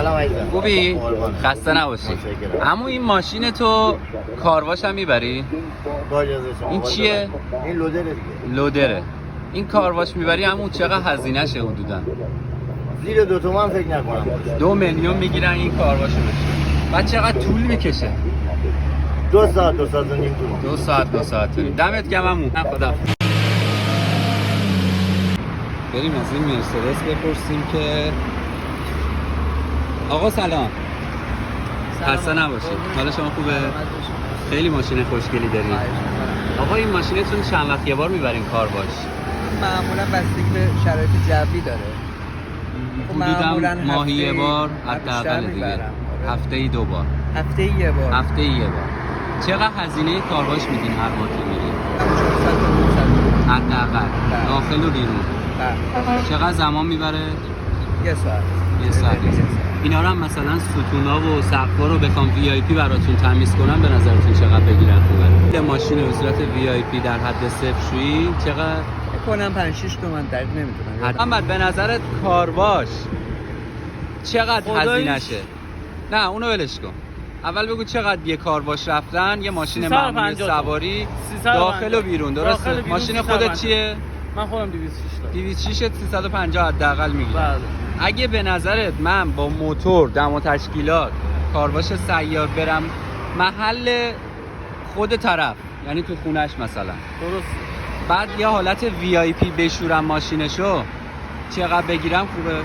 سلام عزیزم. خوبی؟ خسته نباشی. اما این ماشین تو کارواش هم میبری؟ این چیه؟ این لودره دیگه. لودره. این کارواش میبری همون چقدر هزینه شه حدودا؟ زیر 2 تومن فکر نکنم. 2 میلیون میگیرن این کارواشو بشه. بعد چقدر طول میکشه؟ 2 ساعت 2 ساعت و نیم طول. 2 ساعت 2 ساعت. دمت گرم عمو. خدا. بریم از این مرسدس بپرسیم که آقا سلام. خسته نباشید. حالا شما خوبه؟ خیلی ماشین خوشگلی دارید. آقا این ماشینتون چند وقت یه بار میبرین کارواش؟ معمولا بستگی به شرایط جوی داره. حدوداً ماهی یه بار حداقل دیگه. هفته‌ای 2 بار. هفته‌ای یه بار. هفته‌ای یه بار. چقدر هزینه کارواش میدین هر ماه که میرین؟ حداقل داخل و بیرون. چقدر زمان میبره؟ یه ساعت. یه ساعت. اینا رو هم مثلا ستونا و سقف‌ها رو بخوام وی آی پی براتون تمیز کنم به نظرتون چقدر بگیرن خوبه؟ یه ماشین به صورت وی آی پی در حد صفرشویی چقدر؟ کنم 5 6 تومن دقیق نمیدونم. حتما به نظرت کارواش چقدر هزینه شه؟ نه اونو ولش کن. اول بگو چقدر یه کارواش رفتن یه ماشین معمولی سواری داخل و بیرون درسته؟ ماشین خودت چیه؟ من خودم 206 206 350 حداقل میگیره. بله. اگه به نظرت من با موتور دم و تشکیلات کارواش سیار برم محل خود طرف یعنی تو خونش مثلا درست بعد یه حالت وی آی پی بشورم ماشینشو چقدر بگیرم خوبه؟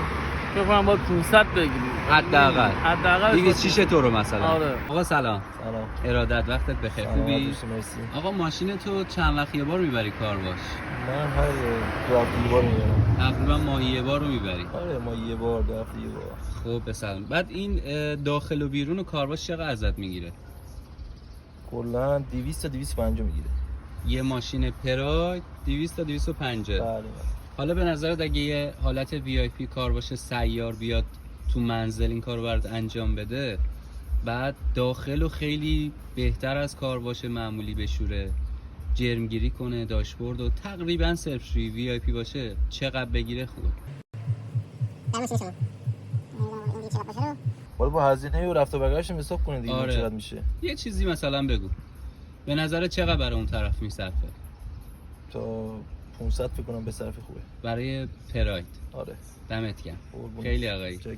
فکر کنم باید 500 بگیری حداقل 206 تو رو مثلا. آره. آقا سلام. سلام. ارادت وقتت بخیر. خوبی؟ مرسی. آقا ماشین تو چند وقت یه بار میبری کارواش؟ من هر 2 هفته یه بار میبرم. تقریبا ماهی یه بار رو میبری. آره ماهی یه بار 2 هفته یه بار. خب بسلام. بعد این داخل و بیرون و کارواش چقدر ازت میگیره؟ کلا 200 تا 250 میگیره. یه ماشین پراید 200 تا 250. بله. حالا به نظرت اگه یه حالت وی آی پی کارواش سیار بیاد تو منزل این کارو برات انجام بده بعد داخل و خیلی بهتر از کارواش معمولی بشوره جرمگیری کنه داشبورد و تقریبا صفرشویی وی آی پی باشه چقدر بگیره خوبه؟ باید با هزینه و رفت و برگشت حساب کنید دیگه. آره. چقدر میشه؟ یه چیزی مثلا بگو به نظرت چقدر برای اون طرف میصرفه؟ تا 500 فکر کنم به صرف خوبه. برای پراید. آره. دمت گرم. قربونت. خیلی آقایی. چکر.